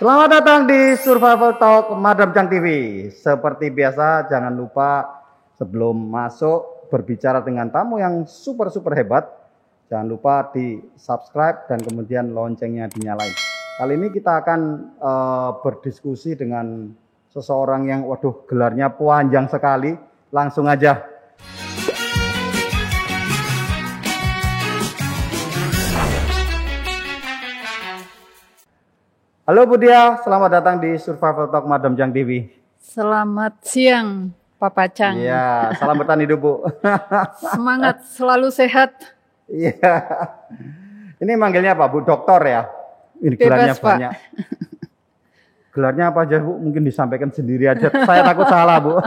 Selamat datang di Survival Talk Madam Chang TV. Seperti biasa, jangan lupa sebelum masuk berbicara dengan tamu yang super hebat, jangan lupa di subscribe dan kemudian loncengnya dinyalain. Kali ini kita akan berdiskusi dengan seseorang yang gelarnya panjang sekali. Langsung aja. Halo Budia, selamat datang di Survival Talk Madam Chang TV. Selamat siang, Papa Chang. Iya, salam bertahan hidup, Bu. Semangat, selalu sehat. Iya. Ini manggilnya apa, Bu? Doktor ya? Ini gelarnya Bebas, banyak. Pak. Gelarnya apa aja, Bu? Mungkin disampaikan sendiri aja. Saya takut salah, Bu.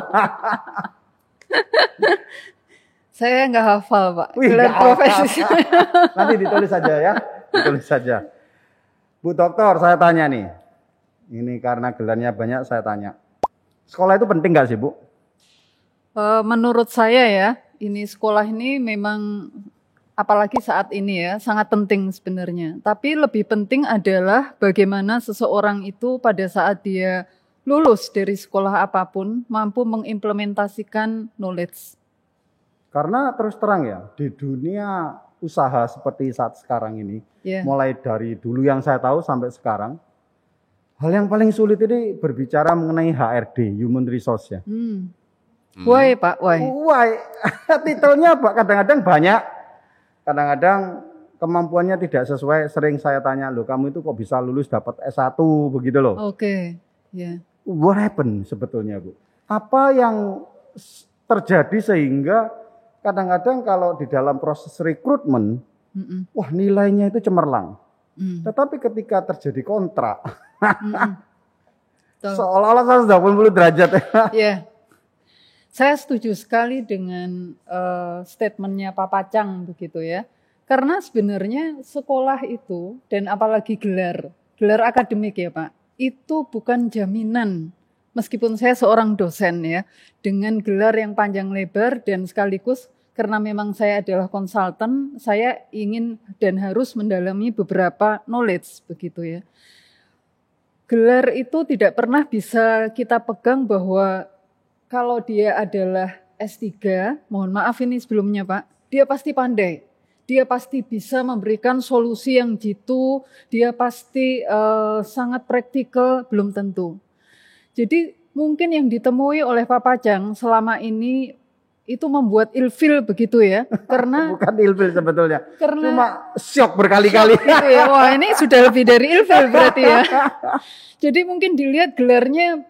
Saya nggak hafal, Pak. Wih, gelar profesi. Nanti ditulis saja ya. Ditulis saja. Bu Dokter, saya tanya nih. Ini karena gelarnya banyak, saya tanya. Sekolah itu penting nggak sih, Bu? Menurut saya ya, ini sekolah ini memang, apalagi saat ini ya, sangat penting sebenarnya. Tapi lebih penting adalah bagaimana seseorang itu pada saat dia lulus dari sekolah apapun, mampu mengimplementasikan knowledge. Karena terus terang ya, di dunia usaha seperti saat sekarang ini, mulai dari dulu yang saya tahu sampai sekarang, hal yang paling sulit ini berbicara mengenai HRD, Human Resource ya. Why Pak? Why? Titelnya Pak kadang-kadang banyak, kadang-kadang kemampuannya tidak sesuai. Sering saya tanya, loh kamu itu kok bisa lulus dapat S1 begitu loh. Oke, ya. What happened sebetulnya, Bu? Apa yang terjadi sehingga kadang-kadang kalau di dalam proses rekrutmen, wah nilainya itu cemerlang. Tetapi ketika terjadi kontrak, seolah-olah 180 derajat. Ya, saya setuju sekali dengan statementnya Papa Chang begitu ya. Karena sebenarnya sekolah itu dan apalagi gelar akademik ya Pak, itu bukan jaminan. Meskipun saya seorang dosen ya, dengan gelar yang panjang lebar dan sekaligus karena memang saya adalah konsultan, saya ingin dan harus mendalami beberapa knowledge begitu ya. Gelar itu tidak pernah bisa kita pegang bahwa kalau dia adalah S3, mohon maaf ini sebelumnya Pak, dia pasti pandai. Dia pasti bisa memberikan solusi yang jitu, dia pasti sangat praktikal, belum tentu. Jadi mungkin yang ditemui oleh Papa Chang selama ini itu membuat ilfil begitu ya, karena bukan ilfil sebetulnya, karena cuma syok berkali-kali. Gitu ya. Wah ini sudah lebih dari ilfil berarti ya. Jadi mungkin dilihat gelarnya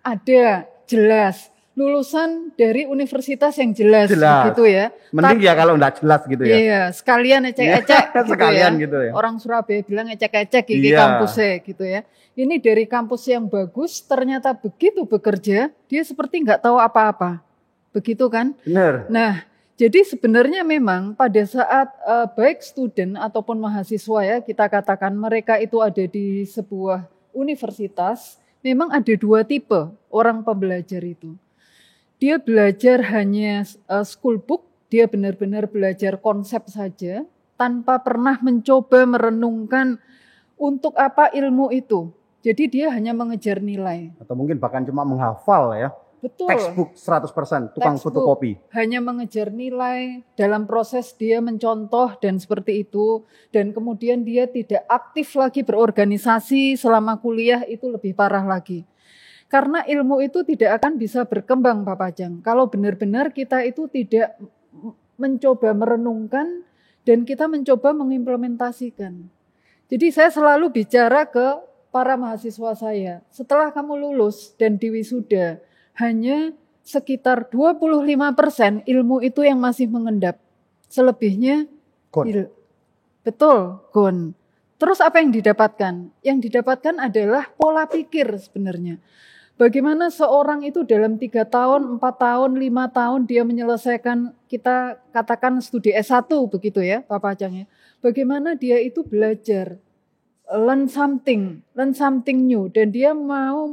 ada, jelas, lulusan dari universitas yang jelas. Gitu ya. Mending ya kalau enggak jelas gitu ya. Iya, sekalian ecek-ecek gitu sekalian ya. Gitu ya. Orang Surabaya bilang ecek-ecek di kampusnya gitu ya. Ini dari kampus yang bagus, ternyata begitu bekerja, dia seperti nggak tahu apa-apa. Begitu kan? Benar. Nah, jadi sebenarnya memang pada saat baik student ataupun mahasiswa ya, kita katakan mereka itu ada di sebuah universitas, memang ada dua tipe orang pembelajar itu. Dia belajar hanya school book, dia benar-benar belajar konsep saja, tanpa pernah mencoba merenungkan untuk apa ilmu itu. Jadi dia hanya mengejar nilai. Atau mungkin bahkan cuma menghafal ya. Betul. Textbook 100%, tukang fotokopi. Hanya mengejar nilai, dalam proses dia mencontoh dan seperti itu. Dan kemudian dia tidak aktif lagi berorganisasi selama kuliah, itu lebih parah lagi. Karena ilmu itu tidak akan bisa berkembang Pak Chang. Kalau benar-benar kita itu tidak mencoba merenungkan dan kita mencoba mengimplementasikan. Jadi saya selalu bicara ke para mahasiswa saya, setelah kamu lulus dan diwisuda, hanya sekitar 25% ilmu itu yang masih mengendap. Selebihnya, betul, gone. Terus apa yang didapatkan? Yang didapatkan adalah pola pikir sebenarnya. Bagaimana seorang itu dalam 3 tahun, 4 tahun, 5 tahun dia menyelesaikan, kita katakan studi S1 begitu ya Pak Chang ya. Bagaimana dia itu belajar, learn something new, dan dia mau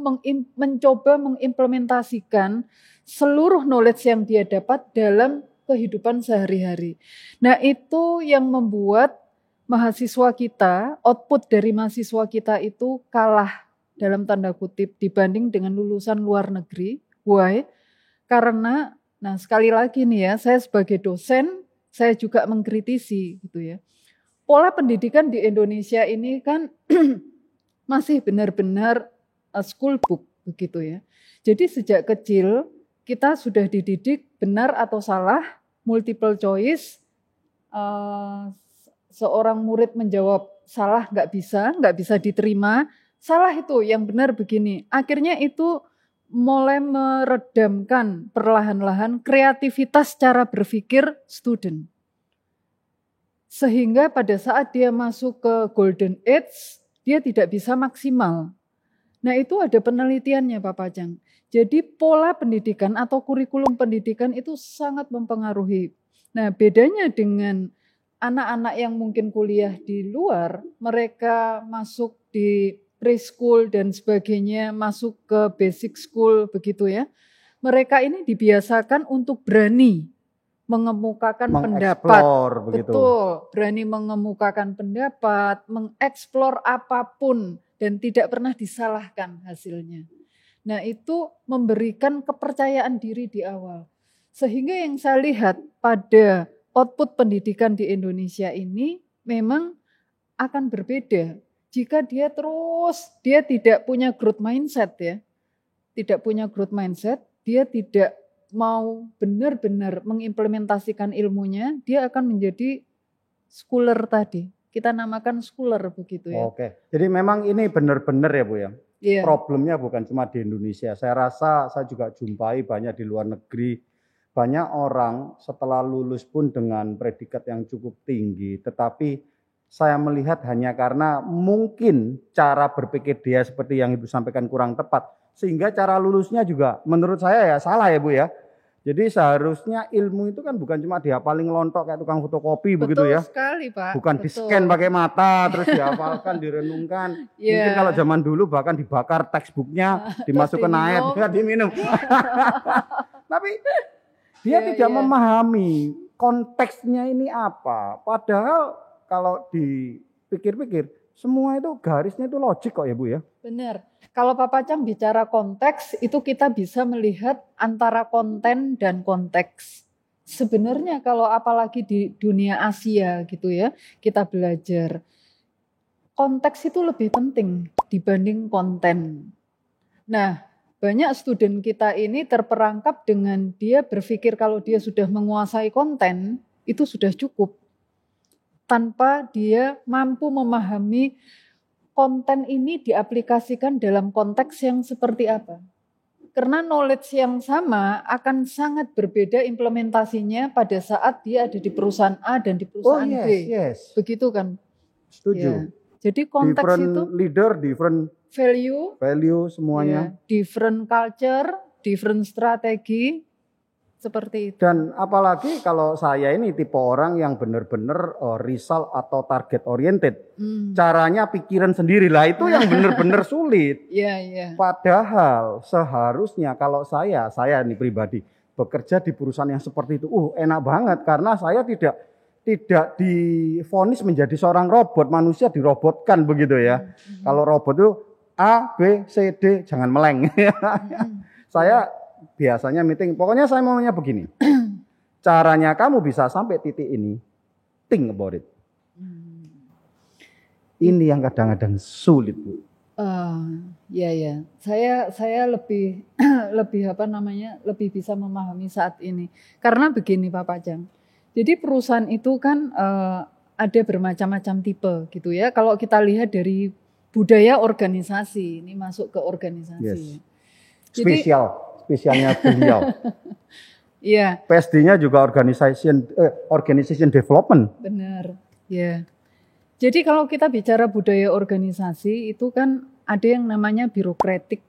mencoba mengimplementasikan seluruh knowledge yang dia dapat dalam kehidupan sehari-hari. Nah itu yang membuat mahasiswa kita, output dari mahasiswa kita itu kalah dalam tanda kutip dibanding dengan lulusan luar negeri. Why? Karena, nah sekali lagi nih ya, saya sebagai dosen, saya juga mengkritisi gitu ya. Pola pendidikan di Indonesia ini kan masih benar-benar school book begitu ya. Jadi sejak kecil kita sudah dididik benar atau salah, multiple choice, seorang murid menjawab salah nggak bisa diterima, salah itu yang benar begini. Akhirnya itu mulai meredamkan perlahan-lahan kreativitas cara berpikir student. Sehingga pada saat dia masuk ke golden age, dia tidak bisa maksimal. Nah itu ada penelitiannya Pak Pajang. Jadi pola pendidikan atau kurikulum pendidikan itu sangat mempengaruhi. Nah bedanya dengan anak-anak yang mungkin kuliah di luar, mereka masuk di preschool dan sebagainya, masuk ke basic school begitu ya. Mereka ini dibiasakan untuk berani mengemukakan pendapat. Begitu. Betul, berani mengemukakan pendapat, mengeksplor apapun dan tidak pernah disalahkan hasilnya. Nah, itu memberikan kepercayaan diri di awal. Sehingga yang saya lihat pada output pendidikan di Indonesia ini memang akan berbeda. Jika dia tidak punya growth mindset ya. Tidak punya growth mindset, dia tidak mau benar-benar mengimplementasikan ilmunya, dia akan menjadi schooler tadi. Kita namakan schooler begitu ya. Oke, jadi memang ini benar-benar ya Bu ya. Yeah. Problemnya bukan cuma di Indonesia. Saya rasa saya juga jumpai banyak di luar negeri. Banyak orang setelah lulus pun dengan predikat yang cukup tinggi. Tetapi saya melihat hanya karena mungkin cara berpikir dia seperti yang Ibu sampaikan kurang tepat. Sehingga cara lulusnya juga menurut saya ya salah ya Bu ya. Jadi seharusnya ilmu itu kan bukan cuma dihafalin ngelontok kayak tukang fotokopi begitu ya. Betul sekali Pak. Bukan di-scan pakai mata terus dihafalkan, direnungkan. Mungkin kalau zaman dulu bahkan dibakar textbooknya, dimasukkan air, diminum. Tapi dia tidak memahami konteksnya ini apa. Padahal kalau dipikir-pikir semua itu garisnya itu logik kok ya Bu ya. Benar. Kalau Pak Pacang bicara konteks, itu kita bisa melihat antara konten dan konteks. Sebenarnya kalau apalagi di dunia Asia gitu ya, kita belajar. Konteks itu lebih penting dibanding konten. Nah, banyak student kita ini terperangkap dengan dia berpikir kalau dia sudah menguasai konten, itu sudah cukup. Tanpa dia mampu memahami konten ini diaplikasikan dalam konteks yang seperti apa. Karena knowledge yang sama akan sangat berbeda implementasinya pada saat dia ada di perusahaan A dan di perusahaan B. Yes. Begitu kan? Setuju. Ya. Jadi konteks different itu leader, different value semuanya. Ya, different culture, different strategi. Seperti itu. Dan apalagi kalau saya ini tipe orang yang benar-benar result atau target oriented. Caranya pikiran sendiri lah itu yang benar-benar sulit. Padahal seharusnya kalau saya ini pribadi bekerja di perusahaan yang seperti itu, enak banget karena saya tidak divonis menjadi seorang robot, manusia dirobotkan begitu ya. Kalau robot itu A, B, C, D, jangan meleng. Saya biasanya meeting, pokoknya saya maunya begini. Caranya kamu bisa sampai titik ini, think about it. Ini yang kadang-kadang sulit, Bu. Ya. Saya lebih lebih bisa memahami saat ini. Karena begini Pak Pajang. Jadi perusahaan itu kan ada bermacam-macam tipe gitu ya. Kalau kita lihat dari budaya organisasi, ini masuk ke organisasi. Yes. Spesialnya beliau. Iya. PSD-nya juga organization development. Benar. Ya. Jadi kalau kita bicara budaya organisasi itu kan ada yang namanya birokratik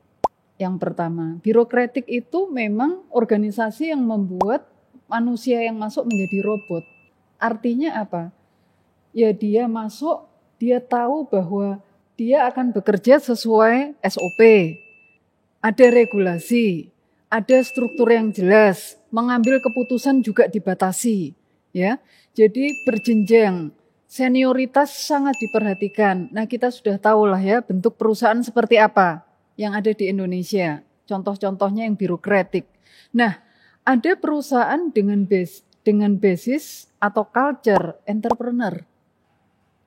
yang pertama. Birokratik itu memang organisasi yang membuat manusia yang masuk menjadi robot. Artinya apa? Ya dia masuk, dia tahu bahwa dia akan bekerja sesuai SOP. Ada regulasi, ada struktur yang jelas, mengambil keputusan juga dibatasi, ya. Jadi berjenjang. Senioritas sangat diperhatikan. Nah, kita sudah tahu lah ya bentuk perusahaan seperti apa yang ada di Indonesia. Contoh-contohnya yang birokratik. Nah, ada perusahaan dengan basis atau culture entrepreneur.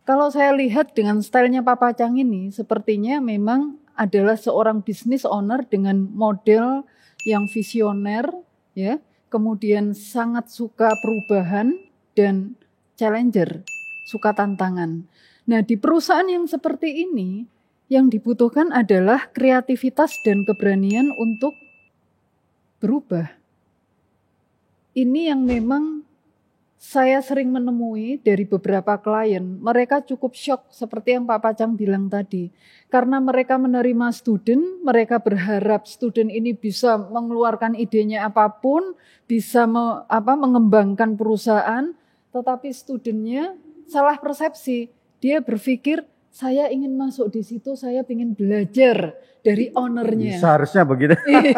Kalau saya lihat dengan stylenya Pak Pacang ini, sepertinya memang adalah seorang business owner dengan model yang visioner, ya, kemudian sangat suka perubahan dan challenger, suka tantangan. Nah, di perusahaan yang seperti ini, yang dibutuhkan adalah kreativitas dan keberanian untuk berubah. Ini yang memang saya sering menemui dari beberapa klien, mereka cukup shock seperti yang Pak Pacang bilang tadi. Karena mereka menerima student, mereka berharap student ini bisa mengeluarkan idenya apapun, bisa mengembangkan perusahaan, tetapi studentnya salah persepsi. Dia berpikir, saya ingin masuk di situ, saya ingin belajar dari ownernya. Seharusnya begitu. Iya.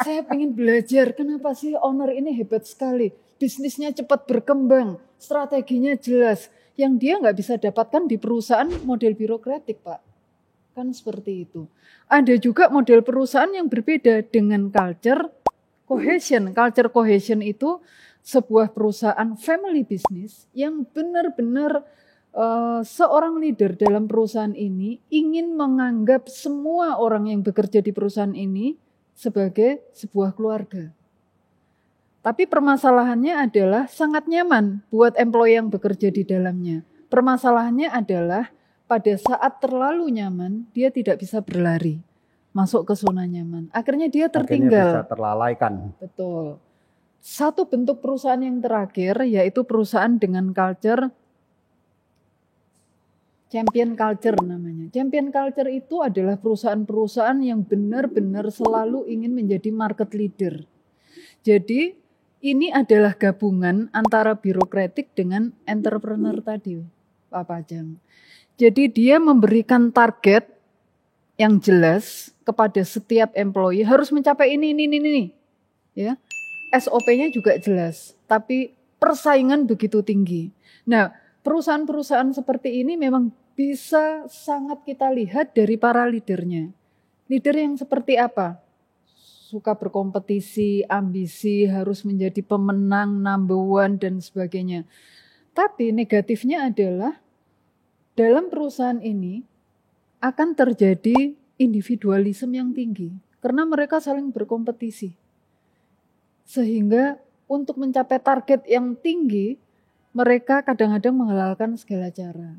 Saya ingin belajar, kenapa sih owner ini hebat sekali. Bisnisnya cepat berkembang, strateginya jelas. Yang dia nggak bisa dapatkan di perusahaan model birokratik, Pak. Kan seperti itu. Ada juga model perusahaan yang berbeda dengan culture cohesion. Culture cohesion itu sebuah perusahaan family business yang benar-benar seorang leader dalam perusahaan ini ingin menganggap semua orang yang bekerja di perusahaan ini sebagai sebuah keluarga. Tapi permasalahannya adalah sangat nyaman buat employee yang bekerja di dalamnya. Permasalahannya adalah pada saat terlalu nyaman, dia tidak bisa berlari masuk ke zona nyaman. Akhirnya dia tertinggal. Akhirnya bisa terlalaikan. Betul. Satu bentuk perusahaan yang terakhir yaitu perusahaan dengan culture champion culture namanya. Champion culture itu adalah perusahaan-perusahaan yang benar-benar selalu ingin menjadi market leader. Jadi ini adalah gabungan antara birokratik dengan entrepreneur tadi, Pak Pacang. Jadi dia memberikan target yang jelas kepada setiap employee harus mencapai ini. Ya. SOP-nya juga jelas, tapi persaingan begitu tinggi. Nah, perusahaan-perusahaan seperti ini memang bisa sangat kita lihat dari para leadernya. Leader yang seperti apa? Suka berkompetisi, ambisi, harus menjadi pemenang, number one, dan sebagainya. Tapi negatifnya adalah dalam perusahaan ini akan terjadi individualisme yang tinggi. Karena mereka saling berkompetisi. Sehingga untuk mencapai target yang tinggi, mereka kadang-kadang menghalalkan segala cara.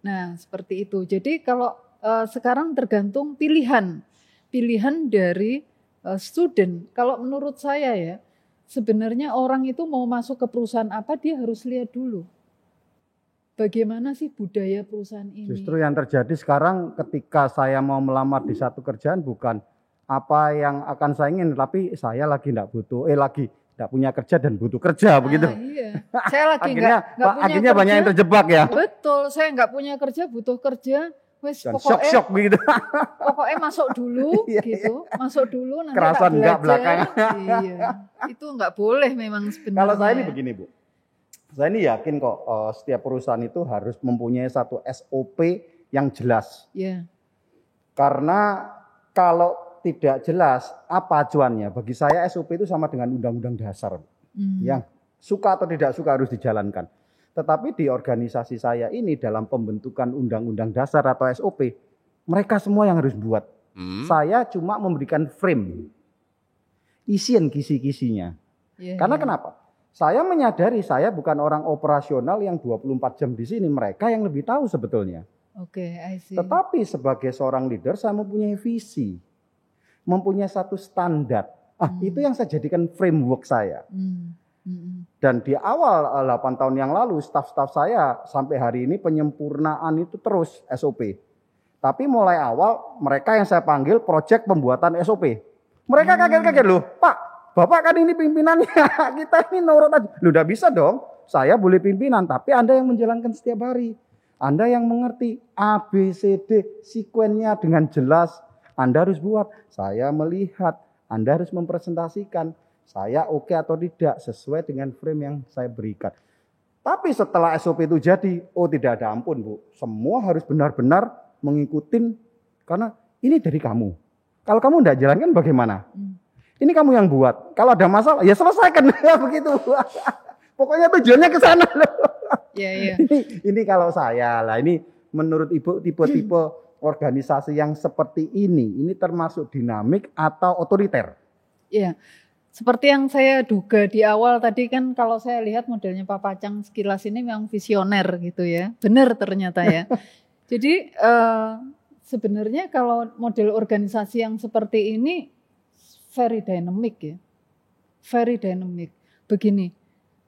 Nah, seperti itu. Jadi kalau sekarang tergantung pilihan dari student. Kalau menurut saya ya, sebenarnya orang itu mau masuk ke perusahaan apa, dia harus lihat dulu. Bagaimana sih budaya perusahaan ini? Justru yang terjadi sekarang ketika saya mau melamar di satu kerjaan bukan apa yang akan saya ingin, tapi saya lagi tidak punya kerja dan butuh kerja begitu. Iya. Saya lagi akhirnya banyak yang terjebak ya. Betul, saya nggak punya kerja, butuh kerja. Wes pokoknya shock gitu. Pokoknya masuk dulu gitu, masuk dulu nanti kerasan enggak belakangnya. Iya. Itu enggak boleh memang sebenarnya. Kalau saya ini begini, Bu. Saya ini yakin kok setiap perusahaan itu harus mempunyai satu SOP yang jelas. Iya. Karena kalau tidak jelas apa acuannya, bagi saya SOP itu sama dengan undang-undang dasar. Yang suka atau tidak suka harus dijalankan. Tetapi di organisasi saya ini dalam pembentukan undang-undang dasar atau SOP, mereka semua yang harus buat. Saya cuma memberikan frame, isian kisi-kisinya. Karena kenapa? Saya menyadari saya bukan orang operasional yang 24 jam di sini. Mereka yang lebih tahu sebetulnya. I see. Tetapi sebagai seorang leader saya mempunyai visi, mempunyai satu standar. Itu yang saya jadikan framework saya. Dan di awal 8 tahun yang lalu staf-staf saya sampai hari ini penyempurnaan itu terus SOP. Tapi mulai awal mereka yang saya panggil proyek pembuatan SOP. Mereka kaget-kaget loh, Pak, Bapak kan ini pimpinannya, kita ini nurut aja. Loh udah bisa dong, saya boleh pimpinan tapi Anda yang menjalankan setiap hari. Anda yang mengerti A, B, C, D, sekuennya dengan jelas. Anda harus buat, saya melihat, Anda harus mempresentasikan. Saya oke atau tidak sesuai dengan frame yang saya berikan. Tapi setelah SOP itu jadi, oh tidak ada ampun Bu. Semua harus benar-benar mengikuti karena ini dari kamu. Kalau kamu tidak jalankan bagaimana? Ini kamu yang buat. Kalau ada masalah, ya selesaikan. Begitu. Pokoknya tujuannya ke sana. Iya. Ini kalau saya lah. Ini menurut Ibu tipe-tipe organisasi yang seperti ini termasuk dinamik atau otoriter? Iya. Seperti yang saya duga di awal tadi kan, kalau saya lihat modelnya Pak Pacang sekilas ini memang visioner gitu ya. Benar ternyata ya. Jadi sebenarnya kalau model organisasi yang seperti ini very dynamic ya. Very dynamic. Begini,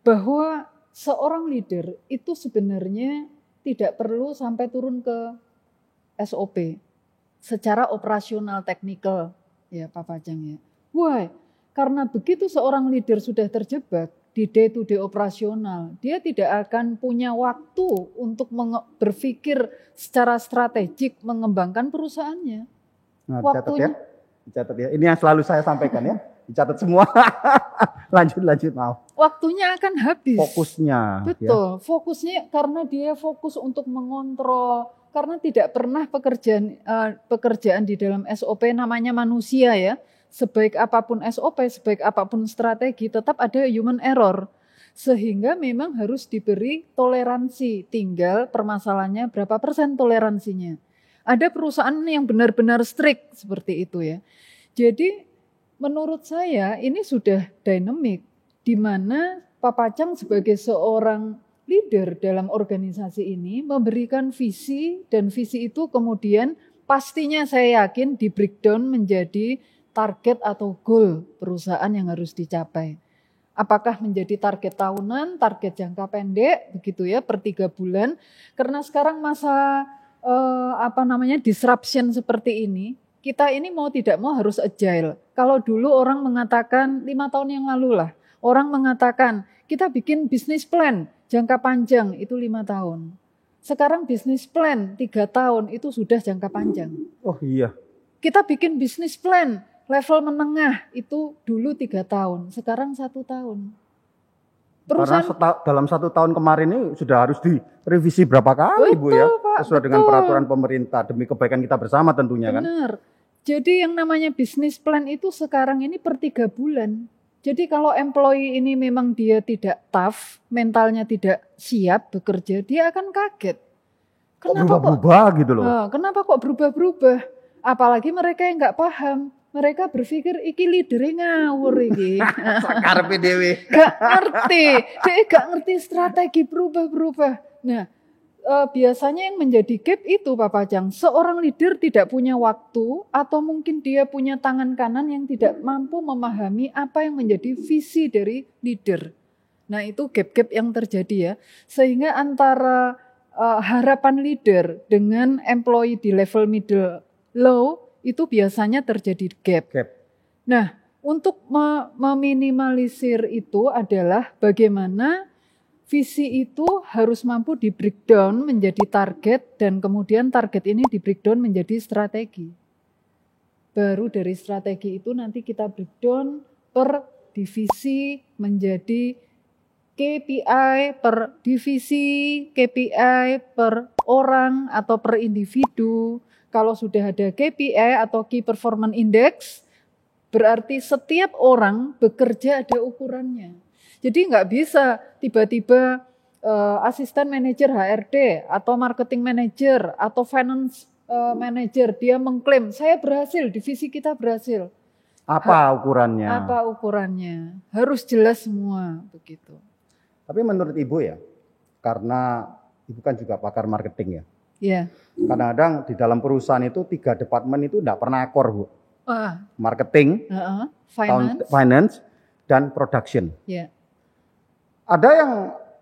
bahwa seorang leader itu sebenarnya tidak perlu sampai turun ke SOP secara operasional teknikal ya Pak Pacang ya. Why? Karena begitu seorang leader sudah terjebak di day to day operasional, dia tidak akan punya waktu untuk berpikir secara strategik mengembangkan perusahaannya. Nah, dicatat ya. Ini yang selalu saya sampaikan ya. Dicatat semua. lanjut maaf. Waktunya akan habis. Fokusnya. Betul, ya. Fokusnya karena dia fokus untuk mengontrol. Karena tidak pernah pekerjaan di dalam SOP namanya manusia ya. Sebaik apapun SOP, sebaik apapun strategi, tetap ada human error. Sehingga memang harus diberi toleransi. Tinggal permasalahannya berapa persen toleransinya. Ada perusahaan yang benar-benar strict seperti itu ya. Jadi menurut saya ini sudah dynamic. Di mana Pak Pacang sebagai seorang leader dalam organisasi ini memberikan visi, dan visi itu kemudian pastinya saya yakin di breakdown menjadi target atau goal perusahaan yang harus dicapai. Apakah menjadi target tahunan, target jangka pendek, begitu ya, per 3 bulan. Karena sekarang masa disruption seperti ini, kita ini mau tidak mau harus agile. Kalau dulu orang mengatakan 5 tahun yang lalu lah, orang mengatakan kita bikin bisnis plan jangka panjang itu 5 tahun. Sekarang bisnis plan 3 tahun itu sudah jangka panjang. Oh iya. Kita bikin bisnis plan level menengah itu dulu 3 tahun, sekarang 1 tahun. Karena dalam 1 tahun kemarin ini sudah harus direvisi berapa kali, Bu ya? Pak, sesuai dengan peraturan pemerintah demi kebaikan kita bersama tentunya. Benar. Jadi yang namanya bisnis plan itu sekarang ini per 3 bulan. Jadi kalau employee ini memang dia tidak tough, mentalnya tidak siap bekerja, dia akan kaget. Kenapa berubah-ubah gitu loh? Kenapa kok berubah-berubah? Apalagi mereka yang nggak paham. Mereka berpikir iki leadernya ngawur iki. Karepe dhewe. Gak ngerti. Dia gak ngerti strategi berubah-berubah. Nah, biasanya yang menjadi gap itu Pak Pacang. Seorang leader tidak punya waktu atau mungkin dia punya tangan kanan yang tidak mampu memahami apa yang menjadi visi dari leader. Nah, itu gap-gap yang terjadi ya. Sehingga antara harapan leader dengan employee di level middle low itu biasanya terjadi gap. Nah, untuk meminimalisir itu adalah bagaimana visi itu harus mampu di breakdown menjadi target dan kemudian target ini di breakdown menjadi strategi. Baru dari strategi itu nanti kita breakdown per divisi menjadi KPI per divisi, KPI per orang atau per individu. Kalau sudah ada KPI atau Key Performance Index, berarti setiap orang bekerja ada ukurannya. Jadi nggak bisa tiba-tiba asisten manajer HRD atau marketing manager atau finance manager dia mengklaim saya berhasil, divisi kita berhasil. Apa ukurannya? Apa ukurannya? Harus jelas semua begitu. Tapi menurut Ibu ya, karena Ibu kan juga pakar marketing ya. Iya. Kadang-kadang di dalam perusahaan itu 3 departemen itu tidak pernah akor, Bu. Marketing, finance, dan production. Yeah. Ada yang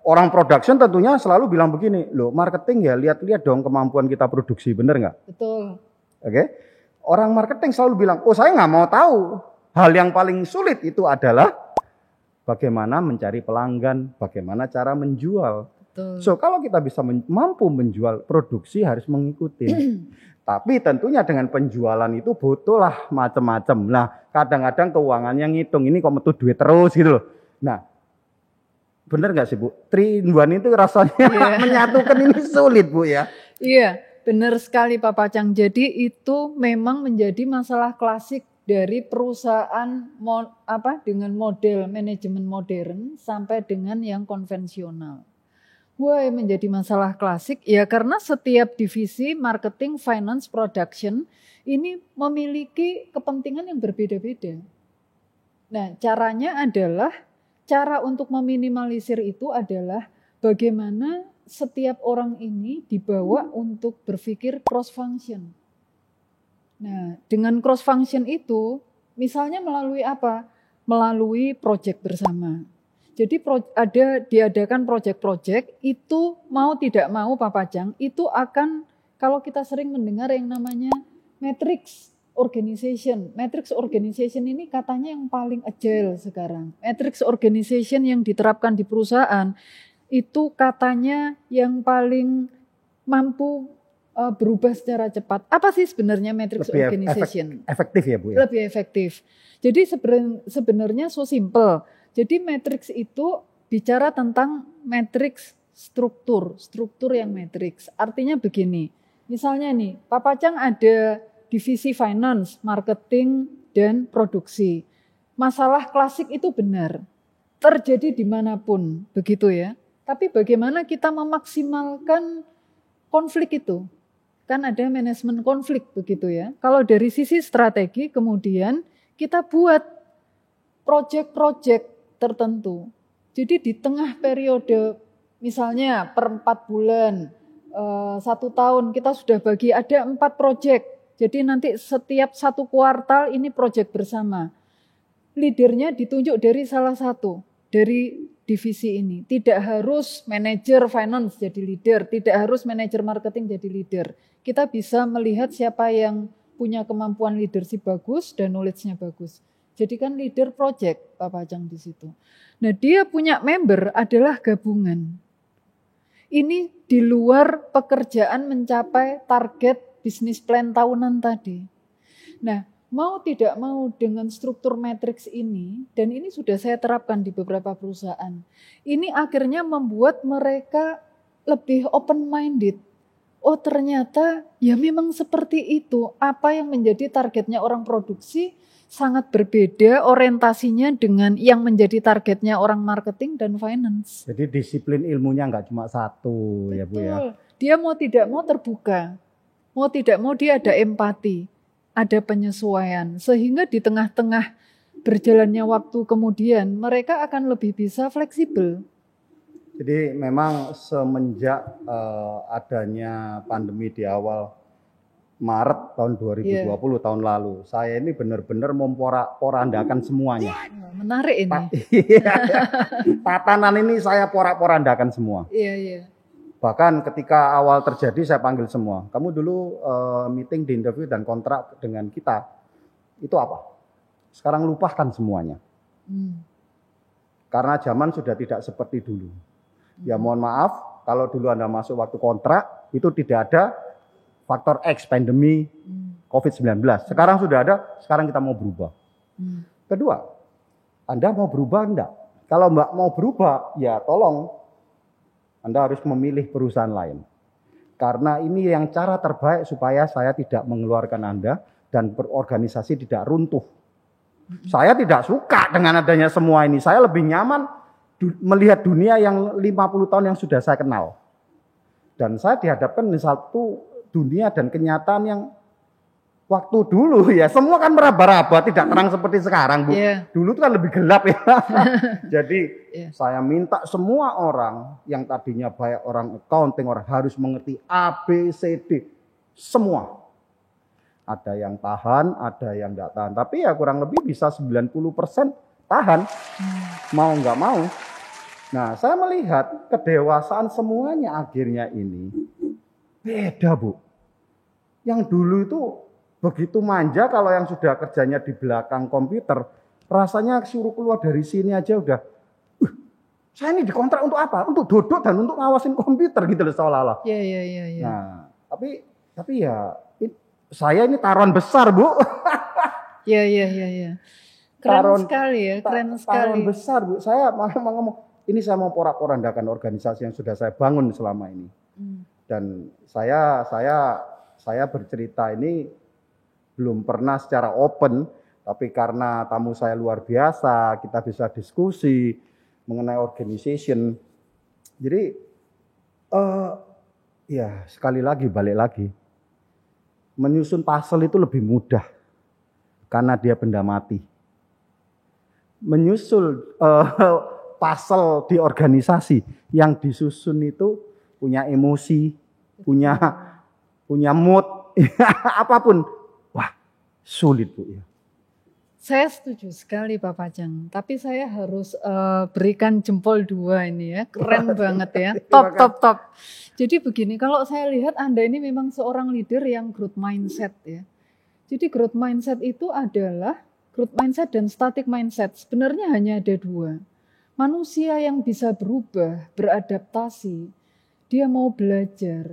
orang production tentunya selalu bilang begini, loh marketing ya lihat-lihat dong kemampuan kita produksi, bener nggak? Betul. Oke. Orang marketing selalu bilang, oh saya nggak mau tahu. Hal yang paling sulit itu adalah bagaimana mencari pelanggan, bagaimana cara menjual. Betul. So kalau kita bisa mampu menjual, produksi harus mengikuti. Tapi tentunya dengan penjualan itu butuhlah macam-macam. Nah kadang-kadang keuangannya ngitung, ini kok metu duit terus gitu loh. Nah bener nggak sih Bu? 3 in 1 itu rasanya menyatukan ini sulit Bu ya. Iya, benar sekali Pak Pacang. Jadi itu memang menjadi masalah klasik dari perusahaan dengan model manajemen modern sampai dengan yang konvensional. Why menjadi masalah klasik? Ya karena setiap divisi marketing, finance, production ini memiliki kepentingan yang berbeda-beda. Nah, cara untuk meminimalisir itu adalah bagaimana setiap orang ini dibawa untuk berpikir cross function. Nah, dengan cross function itu misalnya melalui apa? Melalui proyek bersama. Jadi diadakan proyek-proyek itu mau tidak mau Pak Pacang itu akan kalau kita sering mendengar yang namanya matrix organization. Matrix organization ini katanya yang paling agile sekarang. Matrix organization yang diterapkan di perusahaan itu katanya yang paling mampu berubah secara cepat. Apa sih sebenarnya matrix organization? Efektif ya Bu ya? Lebih efektif. Jadi sebenarnya so simple. Jadi matrix itu bicara tentang matrix struktur yang matrix. Artinya begini, misalnya nih, Pak Pacang ada divisi finance, marketing, dan produksi. Masalah klasik itu benar, terjadi dimanapun, begitu ya. Tapi bagaimana kita memaksimalkan konflik itu? Kan ada manajemen konflik, begitu ya. Kalau dari sisi strategi, kemudian kita buat proyek-proyek tertentu. Jadi di tengah periode misalnya per 4 bulan, 1 tahun kita sudah bagi ada 4 proyek. Jadi nanti setiap 1 kuartal ini proyek bersama. Leadernya ditunjuk dari salah satu dari divisi ini. Tidak harus manajer finance jadi leader, tidak harus manajer marketing jadi leader. Kita bisa melihat siapa yang punya kemampuan leadership bagus dan knowledge-nya bagus. Jadi kan leader project Pak Pacang di situ. Nah dia punya member adalah gabungan. Ini di luar pekerjaan mencapai target bisnis plan tahunan tadi. Nah mau tidak mau dengan struktur matriks ini, dan ini sudah saya terapkan di beberapa perusahaan. Ini akhirnya membuat mereka lebih open minded. Oh ternyata ya memang seperti itu. Apa yang menjadi targetnya orang produksi sangat berbeda orientasinya dengan yang menjadi targetnya orang marketing dan finance. Jadi disiplin ilmunya nggak cuma satu. Betul. Ya Bu ya. Dia mau tidak mau terbuka. Mau tidak mau dia ada empati, ada penyesuaian. Sehingga di tengah-tengah berjalannya waktu kemudian mereka akan lebih bisa fleksibel. Jadi memang semenjak adanya pandemi di awal Maret tahun 2020 tahun lalu, saya ini benar-benar memporak-porandakan semuanya. Menarik ini. Tatanan ini saya porak-porandakan semua. Iya. Bahkan ketika awal terjadi saya panggil semua. Kamu dulu meeting di interview dan kontrak dengan kita, itu apa? Sekarang lupakan semuanya. Karena zaman sudah tidak seperti dulu. Ya mohon maaf, kalau dulu Anda masuk waktu kontrak, itu tidak ada faktor X, pandemi, COVID-19. Sekarang sudah ada, sekarang kita mau berubah. Kedua, Anda mau berubah enggak? Kalau Mbak mau berubah, ya tolong Anda harus memilih perusahaan lain. Karena ini yang cara terbaik supaya saya tidak mengeluarkan Anda dan berorganisasi tidak runtuh. Saya tidak suka dengan adanya semua ini. Saya lebih nyaman melihat dunia yang 50 tahun yang sudah saya kenal. Dan saya dihadapkan di satu dunia dan kenyataan yang waktu dulu ya semua kan meraba-raba, tidak terang seperti sekarang Bu. Dulu itu kan lebih gelap ya. Jadi saya minta semua orang yang tadinya baik orang accounting, orang harus mengerti A, B, C, D. Semua. Ada yang tahan, ada yang enggak tahan. Tapi ya kurang lebih bisa 90% tahan. Mau enggak mau. Nah saya melihat kedewasaan semuanya akhirnya ini beda Bu. Yang dulu itu begitu manja, kalau yang sudah kerjanya di belakang komputer, rasanya suruh keluar dari sini aja udah, saya ini dikontrak untuk apa? Untuk duduk dan untuk ngawasin komputer gitu loh seolah-olah. Iya. Nah, tapi ya saya ini taruhan besar Bu. Iya. Keren sekali ya, keren sekali. Taruhan besar Bu. Saya mau ngomong, ini saya mau porak-porandakan organisasi yang sudah saya bangun selama ini. Dan saya bercerita ini belum pernah secara open, tapi karena tamu saya luar biasa, kita bisa diskusi mengenai organization. Jadi ya sekali lagi balik lagi, menyusun puzzle itu lebih mudah karena dia benda mati. Menyusul puzzle di organisasi yang disusun itu punya emosi, punya mood, apapun. Wah, sulit Bu ya. Saya setuju sekali Pak Pajang, tapi saya harus berikan jempol 2 ini ya, keren banget ya, top. Jadi begini, kalau saya lihat Anda ini memang seorang leader yang growth mindset ya. Jadi growth mindset itu adalah growth mindset dan static mindset. Sebenarnya hanya ada 2. Manusia yang bisa berubah, beradaptasi, dia mau belajar,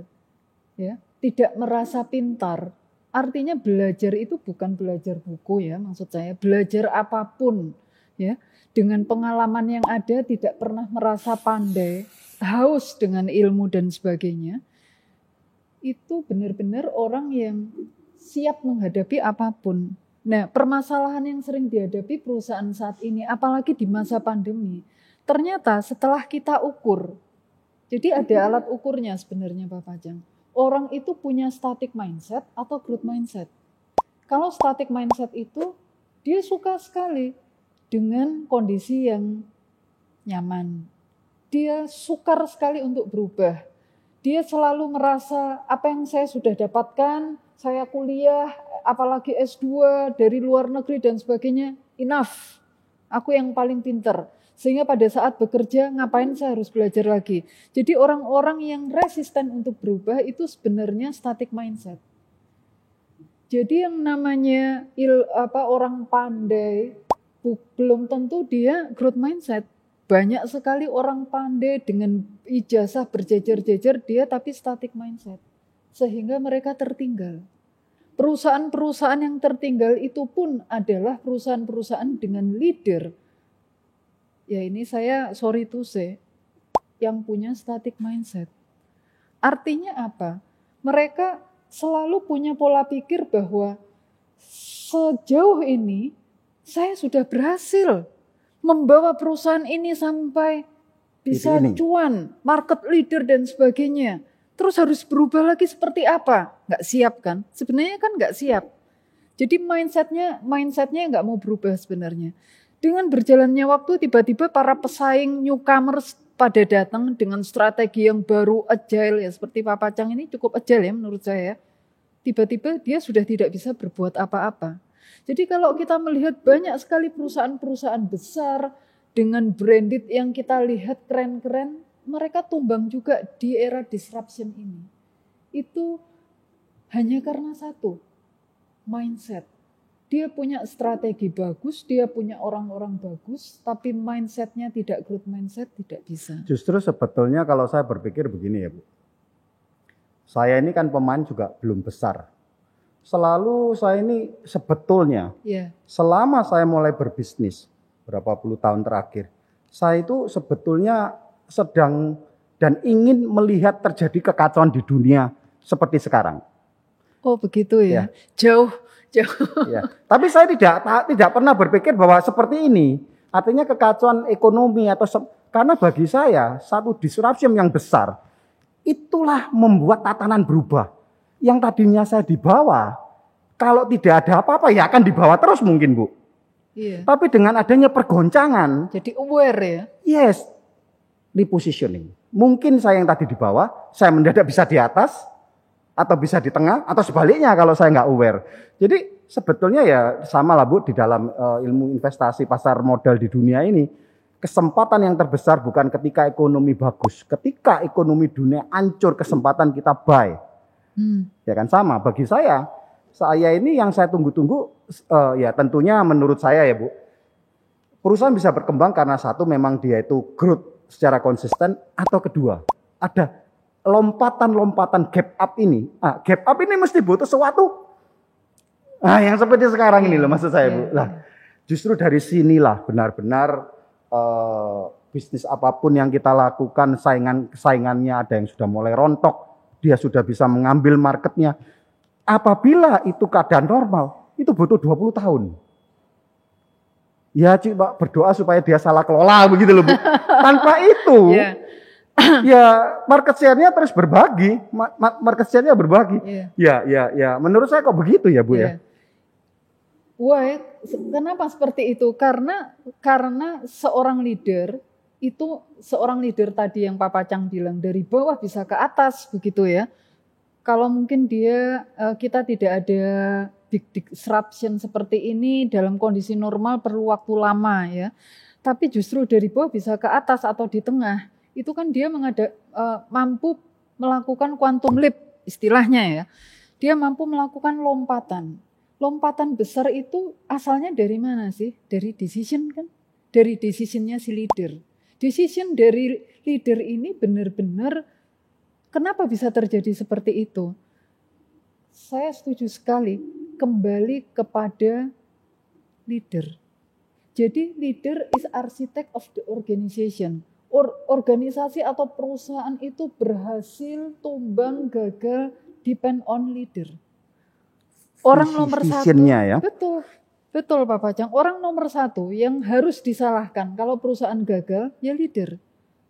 ya, tidak merasa pintar. Artinya belajar itu bukan belajar buku ya, maksud saya belajar apapun ya, dengan pengalaman yang ada, tidak pernah merasa pandai, haus dengan ilmu dan sebagainya. Itu benar-benar orang yang siap menghadapi apapun. Nah, permasalahan yang sering dihadapi perusahaan saat ini, apalagi di masa pandemi, ternyata setelah kita ukur, jadi ada alat ukurnya sebenarnya Pak Pajang. Orang itu punya static mindset atau growth mindset. Kalau static mindset itu, dia suka sekali dengan kondisi yang nyaman. Dia sukar sekali untuk berubah. Dia selalu merasa apa yang saya sudah dapatkan, saya kuliah, apalagi S2 dari luar negeri dan sebagainya, enough. Aku yang paling pinter. Sehingga pada saat bekerja, ngapain saya harus belajar lagi. Jadi orang-orang yang resisten untuk berubah itu sebenarnya static mindset. Jadi yang namanya orang pandai, belum tentu dia growth mindset. Banyak sekali orang pandai dengan ijazah berjejer-jejer, dia tapi static mindset. Sehingga mereka tertinggal. Perusahaan-perusahaan yang tertinggal itu pun adalah perusahaan-perusahaan dengan leader. Ya ini saya sorry to say, yang punya static mindset. Artinya apa? Mereka selalu punya pola pikir bahwa sejauh ini saya sudah berhasil membawa perusahaan ini sampai bisa cuan, market leader dan sebagainya. Terus harus berubah lagi seperti apa? Nggak siap kan? Sebenarnya kan nggak siap. Jadi mindsetnya nggak mau berubah sebenarnya. Dengan berjalannya waktu tiba-tiba para pesaing newcomers pada datang dengan strategi yang baru, agile ya, seperti Pak Pacang ini cukup agile ya menurut saya. Tiba-tiba dia sudah tidak bisa berbuat apa-apa. Jadi kalau kita melihat banyak sekali perusahaan-perusahaan besar dengan branded yang kita lihat keren-keren, mereka tumbang juga di era disruption ini. Itu hanya karena satu, mindset. Dia punya strategi bagus, dia punya orang-orang bagus, tapi mindsetnya tidak growth mindset, tidak bisa. Justru sebetulnya kalau saya berpikir begini ya Bu. Saya ini kan pemain juga belum besar. Selalu saya ini sebetulnya, selama saya mulai berbisnis, berapa puluh tahun terakhir, saya itu sebetulnya sedang dan ingin melihat terjadi kekacauan di dunia seperti sekarang. Oh begitu ya. Jauh. Ya. Tapi saya tidak pernah berpikir bahwa seperti ini. Artinya kekacauan ekonomi karena bagi saya satu disruption yang besar itulah membuat tatanan berubah. Yang tadinya saya di bawah, kalau tidak ada apa-apa ya akan di bawah terus mungkin Bu. Iya. Tapi dengan adanya pergoncangan, jadi aware ya. Yes, repositioning. Mungkin saya yang tadi di bawah, saya mendadak bisa di atas. Atau bisa di tengah, atau sebaliknya kalau saya nggak aware. Jadi sebetulnya ya sama lah Bu, di dalam ilmu investasi pasar modal di dunia ini, kesempatan yang terbesar bukan ketika ekonomi bagus. Ketika ekonomi dunia hancur, kesempatan kita buy. Ya kan sama, bagi saya ini yang saya tunggu-tunggu, ya tentunya menurut saya ya Bu, perusahaan bisa berkembang karena satu memang dia itu growth secara konsisten, atau kedua, ada lompatan gap up ini. Gap up ini mesti butuh sesuatu. Yang seperti sekarang ini loh maksud saya Bu. Lah, justru dari sinilah benar-benar bisnis apapun yang kita lakukan, saingannya ada yang sudah mulai rontok, dia sudah bisa mengambil marketnya. Apabila itu keadaan normal, itu butuh 20 tahun. Ya coba berdoa supaya dia salah kelola begitu loh Bu. Tanpa itu, ya market share-nya terus berbagi, market share-nya berbagi. Ya, menurut saya kok begitu ya Bu ya. Why? Kenapa seperti itu? Karena seorang leader itu, seorang leader tadi yang Pak Pacang bilang dari bawah bisa ke atas begitu ya. Kalau mungkin kita tidak ada big disruption seperti ini dalam kondisi normal perlu waktu lama ya. Tapi justru dari bawah bisa ke atas atau di tengah, itu kan dia mampu melakukan quantum leap istilahnya ya. Dia mampu melakukan lompatan. Lompatan besar itu asalnya dari mana sih? Dari decision kan? Dari decisionnya si leader. Decision dari leader ini benar-benar kenapa bisa terjadi seperti itu? Saya setuju sekali kembali kepada leader. Jadi leader is architect of the organization. Organisasi atau perusahaan itu berhasil, tumbang, gagal, depend on leader. Orang nomor satu, ya? betul Pak Pacang. Orang nomor satu yang harus disalahkan kalau perusahaan gagal ya leader.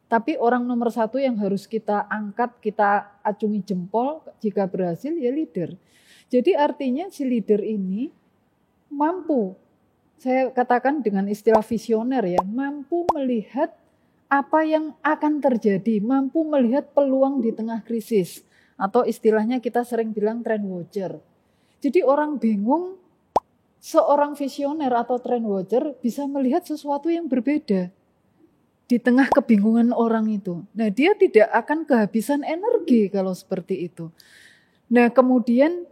Tapi orang nomor satu yang harus kita angkat, kita acungi jempol jika berhasil ya leader. Jadi artinya si leader ini mampu, saya katakan dengan istilah visioner ya, mampu melihat apa yang akan terjadi, mampu melihat peluang di tengah krisis. Atau istilahnya kita sering bilang trend watcher. Jadi orang bingung, seorang visioner atau trend watcher bisa melihat sesuatu yang berbeda di tengah kebingungan orang itu. Nah, dia tidak akan kehabisan energi kalau seperti itu. Nah, kemudian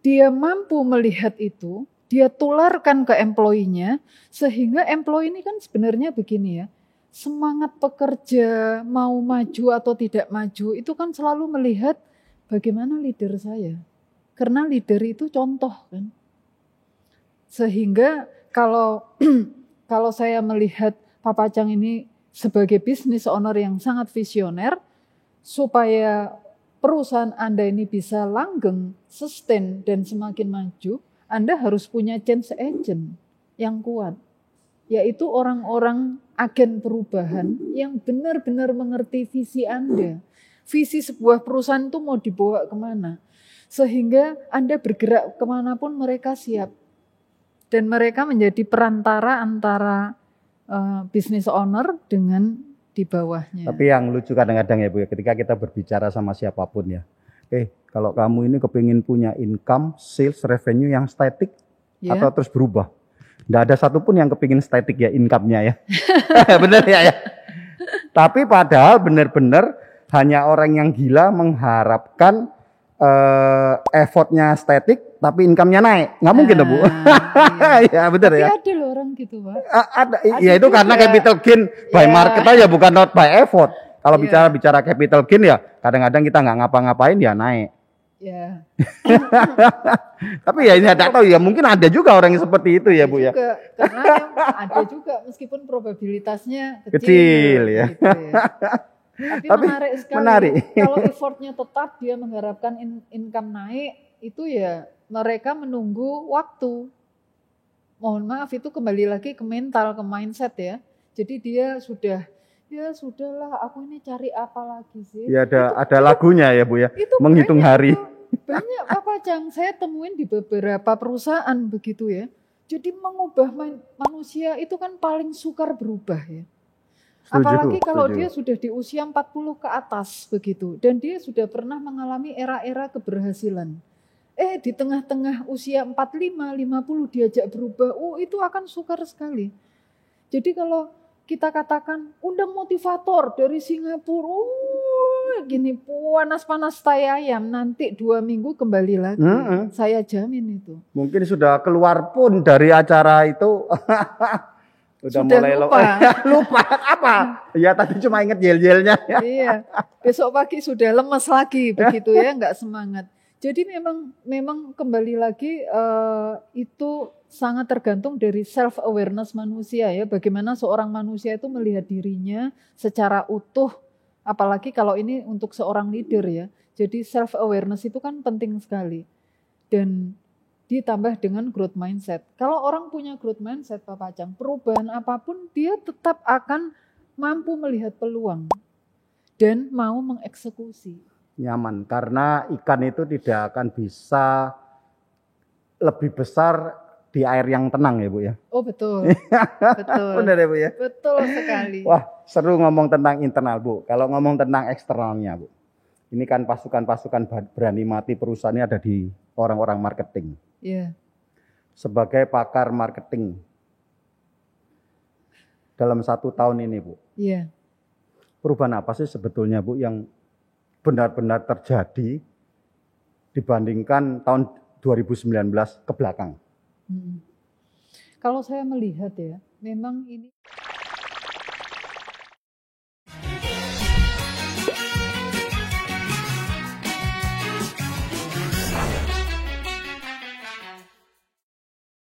dia mampu melihat itu, dia tularkan ke employee-nya, sehingga employee ini kan sebenarnya begini ya, semangat pekerja mau maju atau tidak maju itu kan selalu melihat bagaimana leader saya. Karena leader itu contoh kan. Sehingga kalau saya melihat Pak Pacang ini sebagai business owner yang sangat visioner, supaya perusahaan Anda ini bisa langgeng, sustain, dan semakin maju, Anda harus punya change agent yang kuat. Yaitu orang-orang agen perubahan yang benar-benar mengerti visi Anda. Visi sebuah perusahaan itu mau dibawa kemana. Sehingga Anda bergerak kemanapun mereka siap. Dan mereka menjadi perantara antara business owner dengan di bawahnya. Tapi yang lucu kadang-kadang ya Bu ya, ketika kita berbicara sama siapapun ya. Kalau kamu ini kepingin punya income, sales, revenue yang static atau terus berubah. Nggak ada satupun yang kepingin static ya income-nya ya. Benar ya. Tapi padahal benar-benar hanya orang yang gila mengharapkan effortnya static tapi income-nya naik. Nggak mungkin Bu. Iya. Ya benar ya. Tapi ada loh orang gitu Pak. Ada ya itu juga. Karena capital gain by market aja bukan not by effort. Kalau bicara capital gain ya kadang-kadang kita nggak ngapa-ngapain ya naik. Ya. Tapi ya ini tidak tahu ya mungkin ada juga orang yang seperti itu ya Bu ya. Karena ada juga meskipun probabilitasnya kecil ya. Gitu ya. Tapi menarik sekali. Kalau effortnya tetap dia mengharapkan income naik, itu ya mereka menunggu waktu. Mohon maaf itu kembali lagi ke mental, ke mindset ya. Jadi dia ya sudahlah aku ini cari apa lagi sih. Ya ada lagunya ya Bu ya. Menghitung hari. Banyak Pak Pacang saya temuin di beberapa perusahaan begitu ya. Jadi mengubah manusia itu kan paling sukar berubah ya. Apalagi kalau dia sudah di usia 40 ke atas begitu. Dan dia sudah pernah mengalami era-era keberhasilan. Di tengah-tengah usia 45, 50 diajak berubah. Itu akan sukar sekali. Jadi kalau kita katakan undang motivator dari Singapura. Gini panas-panas tai ayam. Nanti 2 minggu kembali lagi. Saya jamin itu. Mungkin sudah keluar pun dari acara itu. Sudah mulai lupa apa? Ya tadi cuma inget yel-yelnya. Iya. Besok pagi sudah lemes lagi begitu ya, enggak semangat. Jadi memang kembali lagi itu sangat tergantung dari self awareness manusia ya, bagaimana seorang manusia itu melihat dirinya secara utuh, apalagi kalau ini untuk seorang leader ya. Jadi self awareness itu kan penting sekali. Dan ditambah dengan growth mindset. Kalau orang punya growth mindset Pak Pacang, perubahan apapun dia tetap akan mampu melihat peluang dan mau mengeksekusi. Nyaman, karena ikan itu tidak akan bisa lebih besar di air yang tenang ya Bu ya. Oh betul, betul. Benar ya Bu ya. Betul sekali. Wah seru ngomong tentang internal Bu. Kalau ngomong tentang eksternalnya Bu, ini kan pasukan-pasukan berani mati perusahaan ini ada di orang-orang marketing. Iya. Sebagai pakar marketing dalam 1 tahun ini Bu, Iya. perubahan apa sih sebetulnya Bu yang benar-benar terjadi dibandingkan tahun 2019 ke belakang? Kalau saya melihat ya, memang ini